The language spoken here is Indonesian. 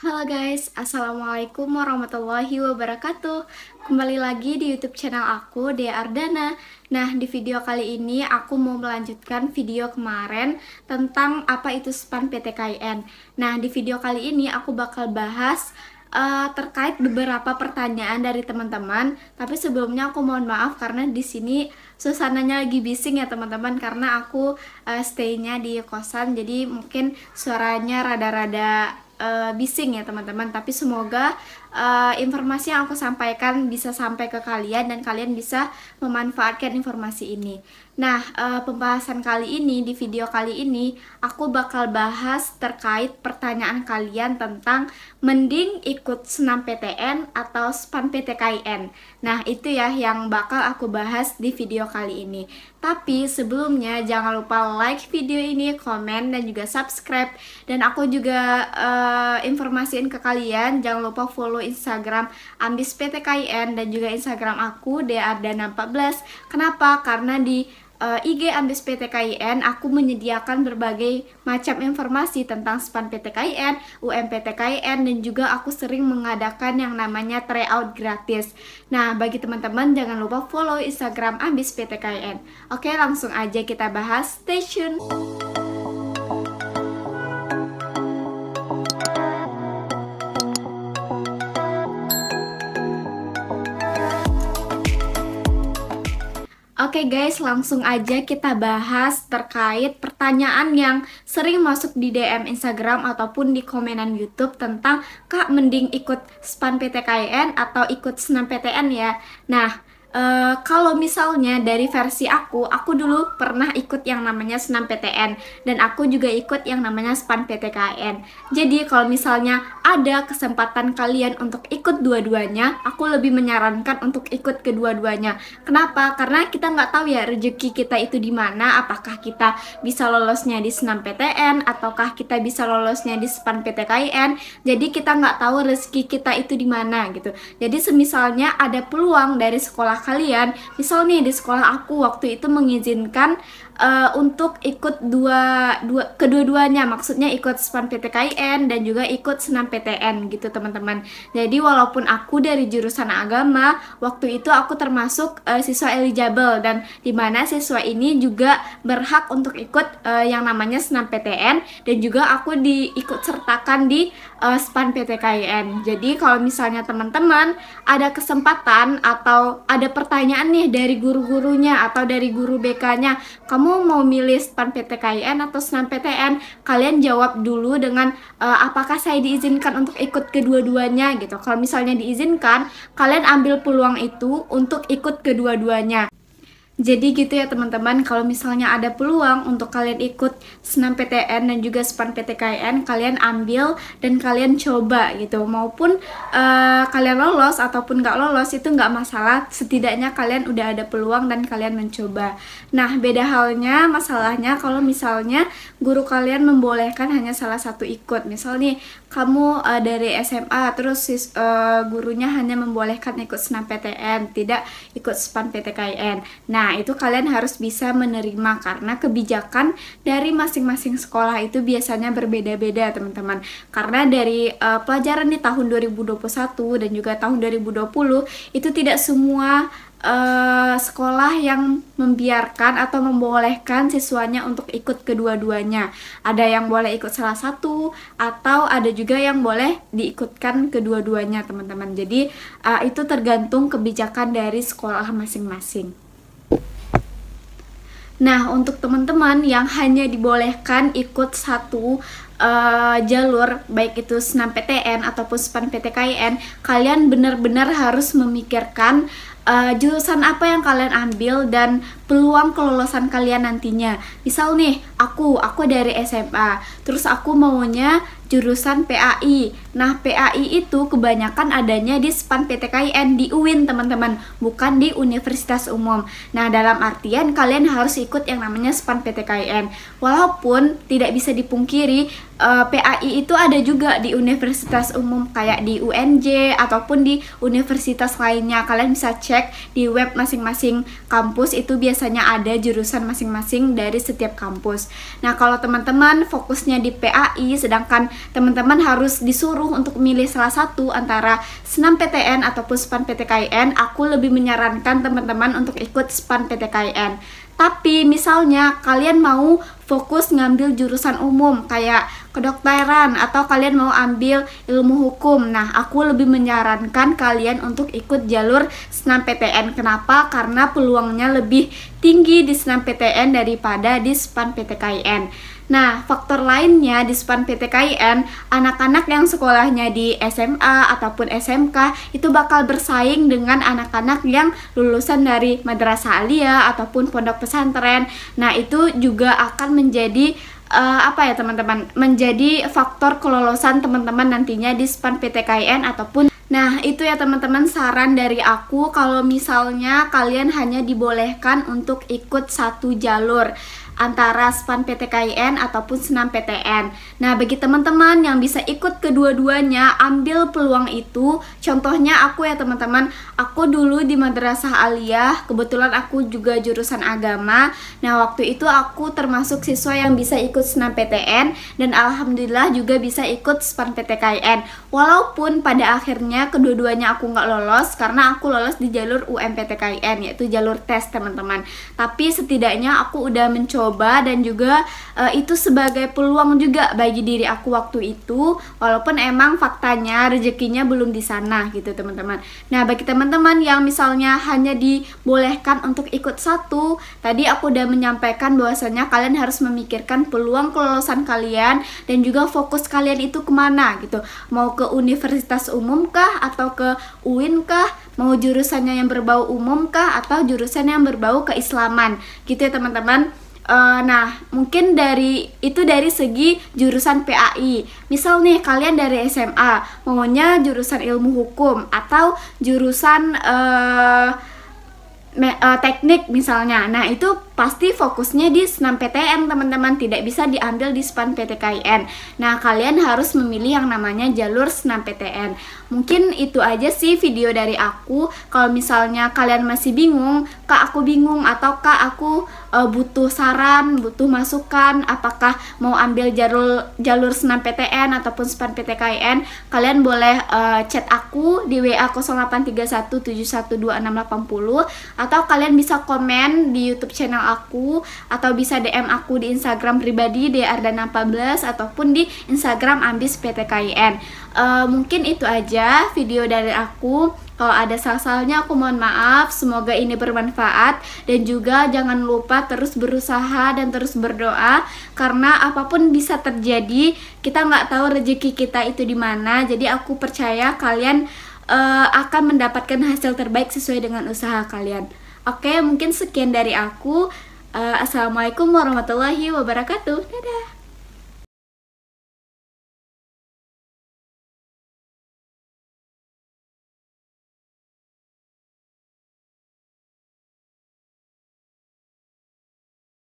Halo guys, Assalamualaikum warahmatullahi wabarakatuh. Kembali lagi di YouTube channel aku, Dea Ardana. Nah, di video kali ini aku mau melanjutkan video kemarin tentang apa itu SPAN PTKIN. Nah, di video kali ini aku bakal bahas terkait beberapa pertanyaan dari teman-teman. Tapi sebelumnya aku mohon maaf karena di sini suasananya lagi bising ya teman-teman, karena aku stay-nya di kosan, jadi mungkin suaranya rada-rada bising ya teman-teman. Tapi semoga informasi yang aku sampaikan bisa sampai ke kalian dan kalian bisa memanfaatkan informasi ini. Nah, pembahasan kali ini, di video kali ini aku bakal bahas terkait pertanyaan kalian tentang mending ikut senam PTN atau SPAN PTKIN. Nah, itu ya yang bakal aku bahas di video kali ini. Tapi sebelumnya jangan lupa like video ini, komen, dan juga subscribe. Dan aku juga informasiin ke kalian, jangan lupa follow Instagram Ambis PTKIN dan juga Instagram aku Deardana14. Kenapa? Karena di IG Ambis PTKIN aku menyediakan berbagai macam informasi tentang SPAN PTKIN, UMPTKIN, dan juga aku sering mengadakan yang namanya tryout gratis. Nah, bagi teman-teman jangan lupa follow Instagram Ambis PTKIN. Oke, langsung aja kita bahas. Stay tune. Oke guys, langsung aja kita bahas terkait pertanyaan yang sering masuk di DM Instagram ataupun di komenan YouTube tentang Kak, mending ikut SPAN PTKIN atau ikut senam PTN ya. Nah, kalau misalnya dari versi aku dulu pernah ikut yang namanya senam PTN dan aku juga ikut yang namanya SPAN PTKIN. Jadi kalau misalnya ada kesempatan kalian untuk ikut dua-duanya, aku lebih menyarankan untuk ikut kedua-duanya. Kenapa? Karena kita nggak tahu ya rezeki kita itu di mana. Apakah kita bisa lolosnya di senam PTN ataukah kita bisa lolosnya di SPAN PTKIN. Jadi kita nggak tahu rezeki kita itu di mana gitu. Jadi semisalnya ada peluang dari sekolah kalian, misal nih di sekolah aku waktu itu mengizinkan untuk ikut kedua-duanya, maksudnya ikut SPAN PTKIN dan juga ikut senam PTN gitu teman-teman. Jadi walaupun aku dari jurusan agama, waktu itu aku termasuk siswa eligible, dan dimana siswa ini juga berhak untuk ikut yang namanya senam PTN, dan juga aku diikut sertakan di SPAN PTKIN. Jadi kalau misalnya teman-teman ada kesempatan atau ada pertanyaan nih dari guru-gurunya atau dari guru BK-nya, kamu mau milih SPAN PTKIN atau senam PTN, kalian jawab dulu dengan apakah saya diizinkan untuk ikut kedua-duanya gitu. Kalau misalnya diizinkan, kalian ambil peluang itu untuk ikut kedua-duanya. Jadi gitu ya teman-teman, kalau misalnya ada peluang untuk kalian ikut senam PTN dan juga SPAN PTKIN, kalian ambil dan kalian coba gitu. Maupun kalian lolos ataupun nggak lolos itu nggak masalah, setidaknya kalian udah ada peluang dan kalian mencoba. Nah, beda halnya masalahnya kalau misalnya guru kalian membolehkan hanya salah satu ikut. Misal nih kamu dari SMA terus gurunya hanya membolehkan ikut senam PTN, tidak ikut SPAN PTKIN. Nah, itu kalian harus bisa menerima karena kebijakan dari masing-masing sekolah itu biasanya berbeda-beda teman-teman. Karena dari pelajaran di tahun 2021 dan juga tahun 2020 itu tidak semua sekolah yang membiarkan atau membolehkan siswanya untuk ikut kedua-duanya. Ada yang boleh ikut salah satu atau ada juga yang boleh diikutkan kedua-duanya teman-teman. Jadi itu tergantung kebijakan dari sekolah masing-masing. Nah, untuk teman-teman yang hanya dibolehkan ikut satu jalur, baik itu senam PTN ataupun SPAN PTKIN, kalian benar-benar harus memikirkan jurusan apa yang kalian ambil dan peluang kelolosan kalian nantinya. Misal nih, aku dari SMA, terus aku maunya jurusan PAI. Nah, PAI itu kebanyakan adanya di SPAN PTKIN di UIN teman-teman, bukan di universitas umum. Nah, dalam artian kalian harus ikut yang namanya SPAN PTKIN. Walaupun tidak bisa dipungkiri PAI itu ada juga di universitas umum kayak di UNJ ataupun di universitas lainnya. Kalian bisa cek di web masing-masing kampus, itu biasanya ada jurusan masing-masing dari setiap kampus. Nah, kalau teman-teman fokusnya di PAI sedangkan teman-teman harus disuruh untuk memilih salah satu antara SNMPTN ataupun SPAN PTKIN, aku lebih menyarankan teman-teman untuk ikut SPAN PTKIN. Tapi misalnya kalian mau fokus ngambil jurusan umum kayak kedokteran atau kalian mau ambil ilmu hukum, nah aku lebih menyarankan kalian untuk ikut jalur SNMPTN. Kenapa? Karena peluangnya lebih tinggi di SNMPTN daripada di SPAN PTKIN. Nah, faktor lainnya di SPAN PTKIN, anak-anak yang sekolahnya di SMA ataupun SMK itu bakal bersaing dengan anak-anak yang lulusan dari madrasah aliyah ataupun pondok pesantren. Nah, itu juga akan menjadi teman-teman, menjadi faktor kelolosan teman-teman nantinya di SPAN PTKIN ataupun. Nah, itu ya teman-teman saran dari aku kalau misalnya kalian hanya dibolehkan untuk ikut satu jalur antara SPAN PTKIN ataupun SNMPTN. Nah, bagi teman-teman yang bisa ikut kedua-duanya, ambil peluang itu. Contohnya aku ya teman-teman, aku dulu di madrasah aliyah, kebetulan aku juga jurusan agama. Nah, waktu itu aku termasuk siswa yang bisa ikut SNMPTN dan alhamdulillah juga bisa ikut SPAN PTKIN. Walaupun pada akhirnya kedua-duanya aku nggak lolos karena aku lolos di jalur UMPTKIN, yaitu jalur tes teman-teman. Tapi setidaknya aku udah mencoba dan juga itu sebagai peluang juga bagi diri aku waktu itu, walaupun emang faktanya rezekinya belum di sana gitu teman-teman. Nah, bagi teman-teman yang misalnya hanya dibolehkan untuk ikut satu, tadi aku udah menyampaikan bahwasanya kalian harus memikirkan peluang kelolosan kalian dan juga fokus kalian itu kemana gitu, mau ke universitas umum kah atau ke UIN kah, mau jurusannya yang berbau umum kah atau jurusan yang berbau keislaman gitu ya teman-teman. Nah, mungkin dari segi jurusan PAI. Misal nih kalian dari SMA maunya jurusan ilmu hukum atau jurusan teknik misalnya. Nah, itu pasti fokusnya di SNMPTN teman-teman, tidak bisa diambil di SPAN PTKIN. Nah, kalian harus memilih yang namanya jalur SNMPTN. Mungkin itu aja sih video dari aku. Kalau misalnya kalian masih bingung, Kak aku bingung, atau Kak aku butuh saran, butuh masukan, apakah mau ambil jalur SNMPTN ataupun SPAN PTKIN, kalian boleh chat aku di WA 0831712680, atau kalian bisa komen di YouTube channel aku, atau bisa DM aku di Instagram pribadi @ardana14 ataupun di Instagram Ambis PTKIN. Mungkin itu aja video dari aku. Kalau ada salah-salahnya aku mohon maaf. Semoga ini bermanfaat, dan juga jangan lupa terus berusaha dan terus berdoa, karena apapun bisa terjadi, kita nggak tahu rezeki kita itu di mana. Jadi aku percaya kalian akan mendapatkan hasil terbaik sesuai dengan usaha kalian. Oke, mungkin sekian dari aku. Assalamualaikum warahmatullahi wabarakatuh. Dadah.